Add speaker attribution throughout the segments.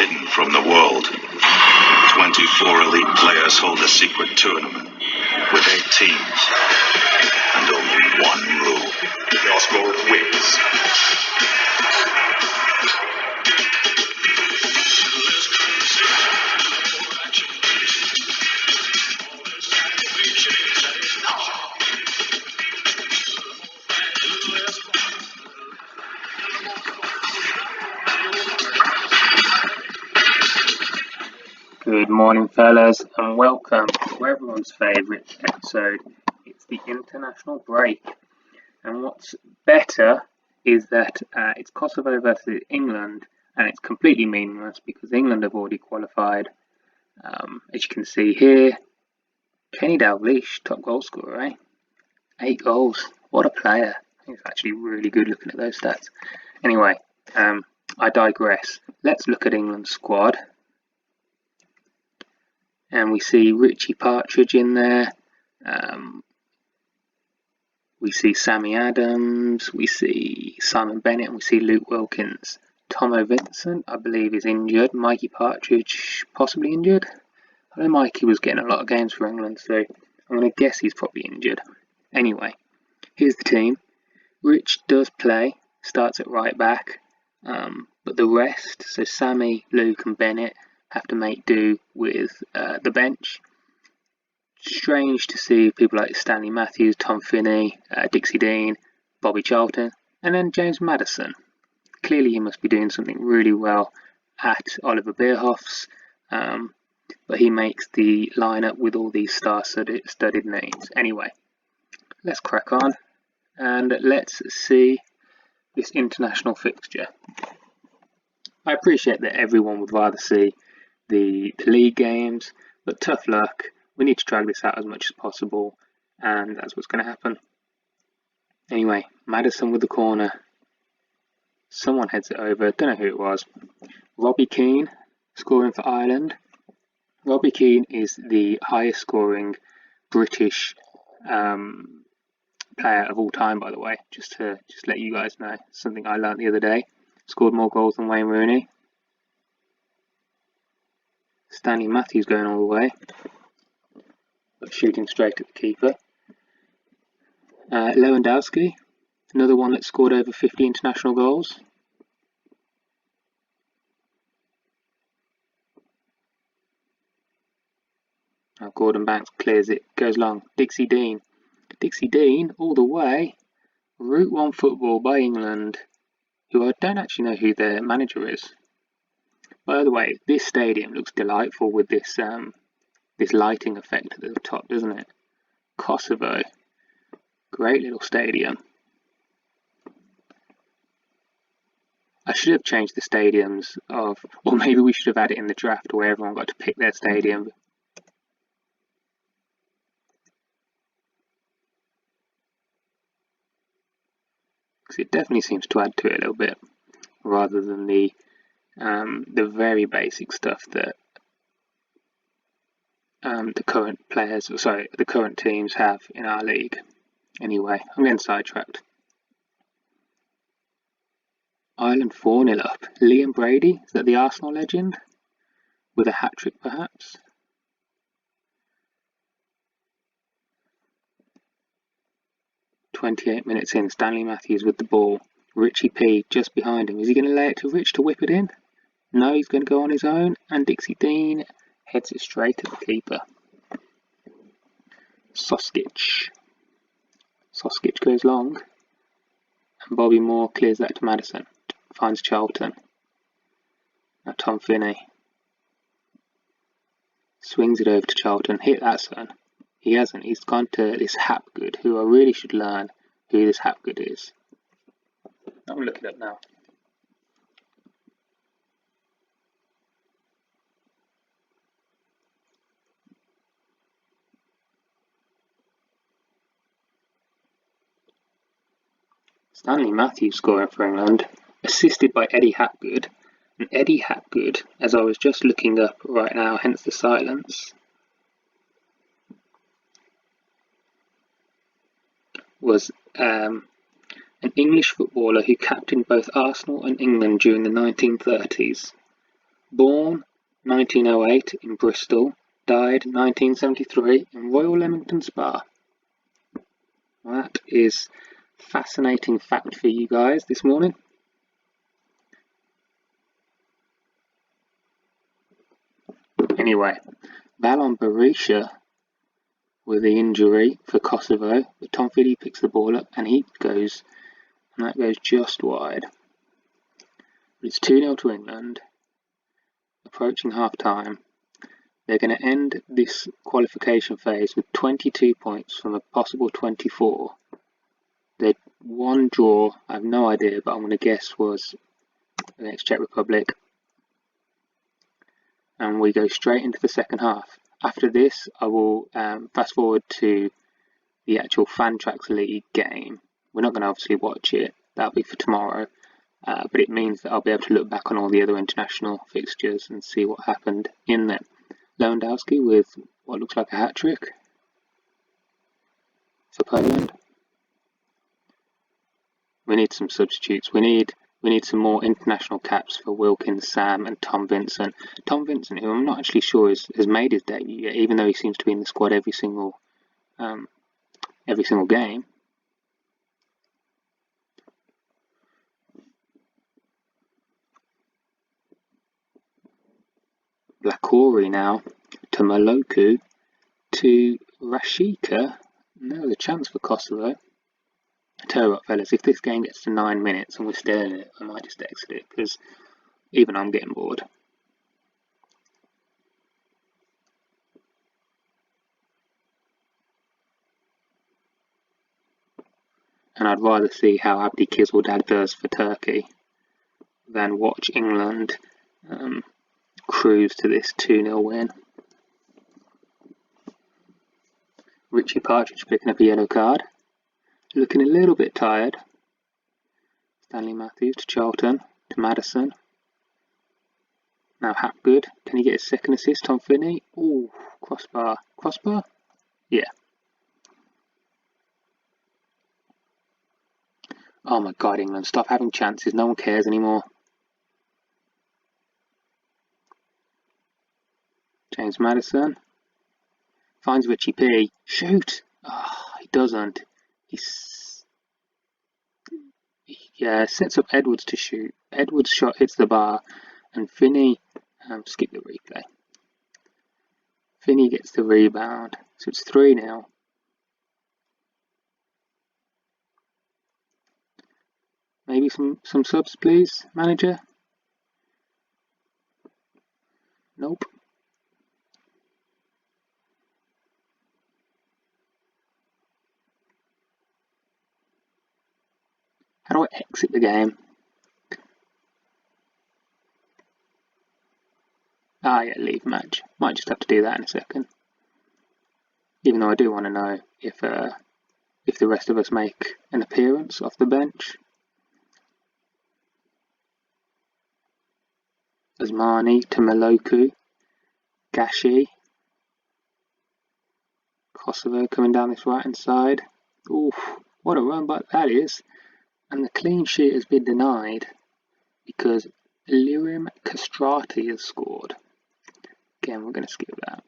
Speaker 1: hidden from the world. 24 elite players hold a secret tournament with 8 teams and only one rule. Your score wins.
Speaker 2: Good morning, fellas, and welcome to everyone's favourite episode. It's the international break, and what's better is that it's Kosovo versus England, and it's completely meaningless because England have already qualified. As you can see here, Kenny Dalglish, top goal scorer, eh? 8 goals. What a player! He's actually really good looking at those stats. Anyway, I digress. Let's look at England's squad. And we see Richie Partridge in there. We see Sammy Adams. We see Simon Bennett. And we see Luke Wilkins. Tomo Vincent, I believe, is injured. Mikey Partridge, possibly injured. I know Mikey was getting a lot of games for England, so I'm going to guess he's probably injured. Anyway, here's the team. Rich does play, starts at right back. But the rest, so Sammy, Luke and Bennett, have to make do with the bench. Strange to see people like Stanley Matthews, Tom Finney, Dixie Dean, Bobby Charlton, and then James Maddison. Clearly he must be doing something really well at Oliver Bierhoff's, but he makes the lineup with all these star-studded names. Anyway, let's crack on and let's see this international fixture. I appreciate that everyone would rather see the league games, but tough luck. We need to drag this out as much as possible, and that's what's going to happen. Anyway, Maddison with the corner. Someone heads it over. Don't know who it was. Robbie Keane scoring for Ireland. Robbie Keane is the highest scoring British player of all time, by the way. Just to let you guys know, something I learnt the other day. Scored more goals than Wayne Rooney. Stanley Matthews going all the way, but shooting straight at the keeper. Lewandowski, another one that scored over 50 international goals. Now Gordon Banks clears it, goes long. Dixie Dean all the way. Route 1 football by England, who I don't actually know who their manager is. By the way, this stadium looks delightful with this this lighting effect at the top, doesn't it? Kosovo, great little stadium. I should have changed the stadiums or maybe we should have had it in the draft where everyone got to pick their stadium. Because it definitely seems to add to it a little bit, rather than the very basic stuff that the current teams have in our league. Anyway, I'm getting sidetracked. Ireland 4-0 up. Liam Brady, is that the Arsenal legend? With a hat-trick perhaps? "28 minutes in, Stanley Matthews with the ball. Richie P just behind him. Is he going to lay it to Rich to whip it in? No, he's going to go on his own, and Dixie Dean heads it straight at the keeper. Soskic goes long, and Bobby Moore clears that to Maddison. Finds Charlton. Now Tom Finney swings it over to Charlton. Hit that, son. He hasn't. He's gone to this Hapgood, who I really should learn who this Hapgood is. I'm looking up now. Stanley Matthews scoring for England, assisted by Eddie Hapgood. And Eddie Hapgood, as I was just looking up right now, hence the silence, was an English footballer who captained both Arsenal and England during the 1930s. Born 1908 in Bristol, died 1973 in Royal Leamington Spa. That is fascinating fact for you guys this morning. Anyway, Valon Berisha with the injury for Kosovo, but Tom Finney picks the ball up and that goes just wide. It's 2-0 to England, approaching half time. They're going to end this qualification phase with 22 points from a possible 24. Their one draw, I have no idea, but I'm going to guess was against Czech Republic. And we go straight into the second half. After this, I will fast forward to the actual Fantrax League game. We're not going to obviously watch it, that'll be for tomorrow. But it means that I'll be able to look back on all the other international fixtures and see what happened in them. Lewandowski with what looks like a hat-trick for Poland. We need some substitutes. We need some more international caps for Wilkins, Sam and Tom Vincent. Tom Vincent, who I'm not actually sure has made his debut yet, even though he seems to be in the squad every single game. Blakori now to Maloku to Rashika. No, the chance for Kosovo. I tell you what, fellas, if this game gets to 9 minutes and we're still in it, I might just exit it because even I'm getting bored. And I'd rather see how Abdi Kizildad does for Turkey than watch England cruise to this 2-0 win. Richie Partridge picking up a yellow card. Looking a little bit tired. Stanley Matthews to Charlton, to Madison. Now Hapgood, can he get his second assist? Tom Finney. Ooh, crossbar. Crossbar? Yeah. Oh my god, England, stop having chances. No one cares anymore. James Madison. Finds Richie P. Shoot! Oh, he doesn't. He sets up Edwards to shoot. Edwards' shot hits the bar, and Finney, skip the replay. Finney gets the rebound, so it's 3-0. Maybe some subs, please, manager? Nope. How do I exit the game? Ah, yeah, leave match. Might just have to do that in a second. Even though I do want to know if the rest of us make an appearance off the bench. Asmani to Maloku. Gashi. Kosovo coming down this right hand side. Oof, what a run back that is. And the clean sheet has been denied because Lirim Castrati has scored. Again, we're going to skip that.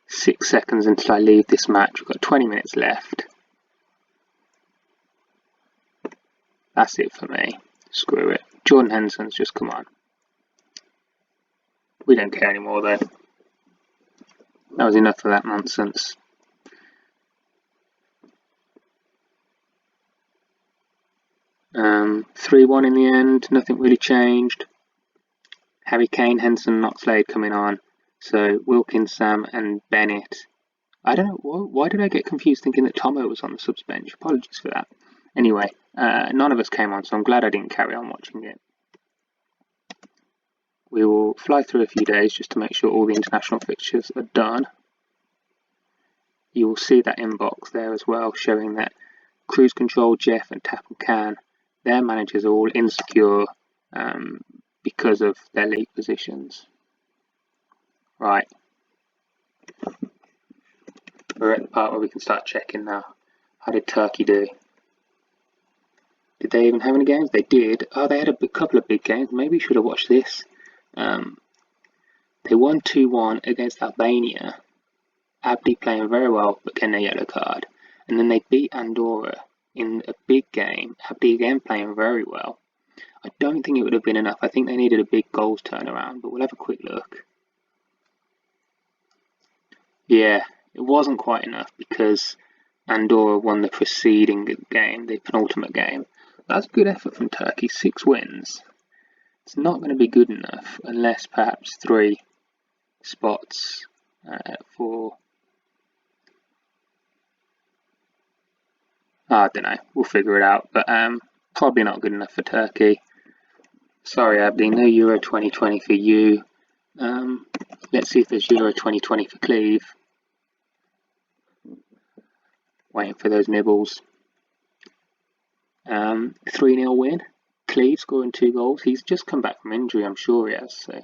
Speaker 2: Six seconds until I leave this match. We've got 20 minutes left. That's it for me. Screw it. Jordan Henderson's just come on. We don't care anymore then. That was enough of that nonsense. Um, 3-1 in the end. Nothing really changed. Harry Kane, Henderson, Knox-Slade coming on. So Wilkins, Sam and Bennett. I don't know, why did I get confused thinking that Tomo was on the subs bench? Apologies for that. Anyway, none of us came on, so I'm glad I didn't carry on watching it. We will fly through a few days just to make sure all the international fixtures are done. You will see that inbox there as well, showing that Cruise Control, Jeff and Tapple Can, their managers are all insecure because of their league positions. Right. We're at the part where we can start checking now. How did Turkey do? Did they even have any games? They did. Oh, they had a couple of big games. Maybe you should have watched this. They won 2-1 against Albania. Abdi playing very well, but getting a yellow card. And then they beat Andorra in a big game. Abdi again playing very well. I don't think it would have been enough. I think they needed a big goals turnaround, but we'll have a quick look. Yeah, it wasn't quite enough because Andorra won the preceding game, the penultimate game. That's a good effort from Turkey, 6 wins. It's not going to be good enough unless perhaps 3 spots for... I don't know, we'll figure it out, but probably not good enough for Turkey. Sorry Abdi, no Euro 2020 for you. Let's see if there's Euro 2020 for Cleve. Waiting for those nibbles. 3-0 win. Cleve scoring 2 goals. He's just come back from injury, I'm sure he has. So,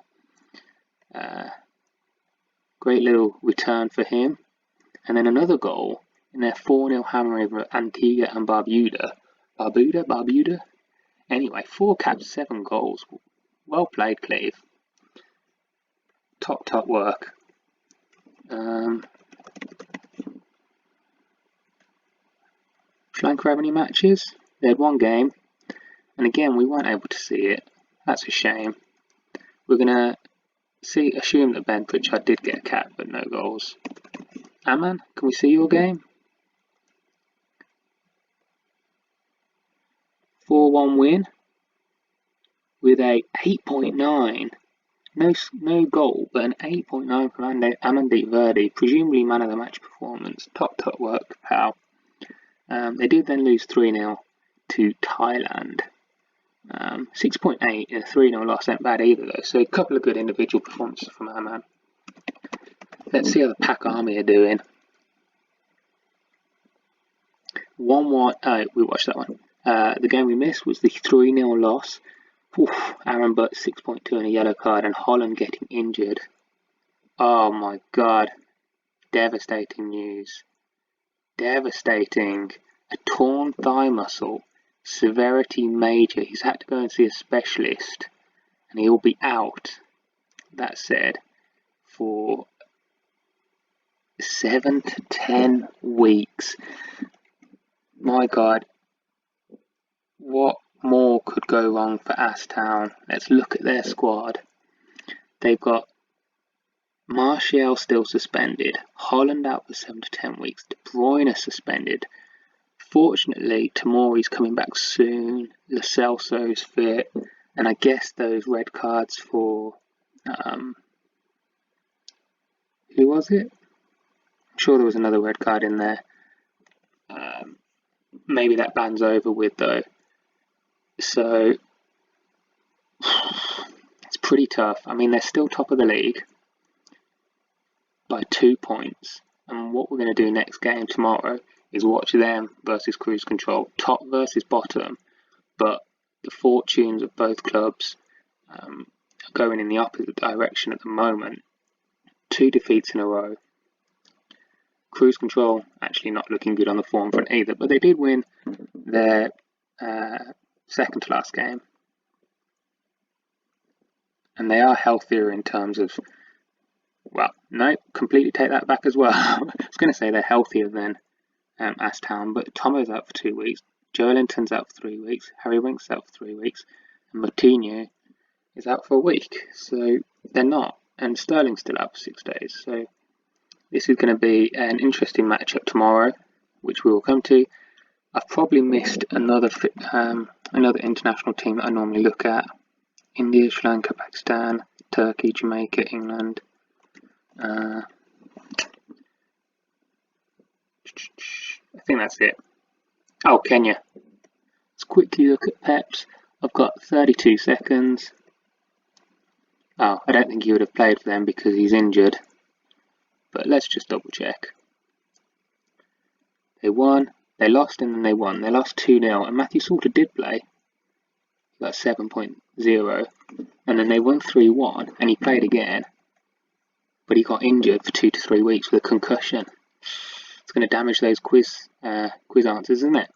Speaker 2: great little return for him. And then another goal in their 4-0 hammer over Antigua and Barbuda. Barbuda? Anyway, 4 caps, 7 goals. Well played, Cleve. Top work. Sri Lanka have any matches? They had 1 game, and again we weren't able to see it. That's a shame. We're gonna assume that Ben Pritchard did get a cap, but no goals. Aman, can we see your game? 4-1 win with a 8.9. No goal, but an 8.9 from Amandeep Verdi, presumably man of the match performance. Top work, pal. They did then lose 3-0 to Thailand. 6.8 in a 3-0 loss ain't bad either though, so a couple of good individual performances from our man. Let's see how the Pac Army are doing. 1-1, oh, we watched that one. The game we missed was the 3-0 loss. Aaron Butt 6.2 and a yellow card, and Holland getting injured. Oh my god. Devastating news. Devastating. A torn thigh muscle. Severity major. He's had to go and see a specialist, and he'll be out, that said, for 7 to 10 weeks. My god. What more could go wrong for Ashtown? Let's look at their squad. They've got Martial still suspended, Holland out for 7 to 10 weeks, De Bruyne suspended. Fortunately, Tamori's coming back soon, Lo Celso's fit, and I guess those red cards for... who was it? I'm sure there was another red card in there. Maybe that ban's over with though. So, it's pretty tough. I mean, they're still top of the league by 2 points. And what we're going to do next game tomorrow is watch them versus Cruise Control. Top versus bottom. But the fortunes of both clubs are going in the opposite direction at the moment. 2 defeats in a row. Cruise Control actually not looking good on the form front either. But they did win their... second to last game, and they are healthier in terms of, well, no, completely take that back as well. I was going to say they're healthier than Ashtown, but Tomo's out for 2 weeks, Joelinton's out for 3 weeks, Harry Wink's out for 3 weeks, and Moutinho is out for a week, so they're not, and Sterling's still out for 6 days, so this is going to be an interesting matchup tomorrow, which we will come to. I've probably missed another international team that I normally look at. India, Sri Lanka, Pakistan, Turkey, Jamaica, England. I think that's it. Oh, Kenya. Let's quickly look at Peps. I've got 32 seconds. Oh, I don't think he would have played for them because he's injured. But let's just double check. They won. They lost and then they won. They lost 2-0 and Matthew Salter did play. He got 7.0 and then they won 3-1 and he played again. But he got injured for 2 to 3 weeks with a concussion. It's going to damage those quiz answers, isn't it?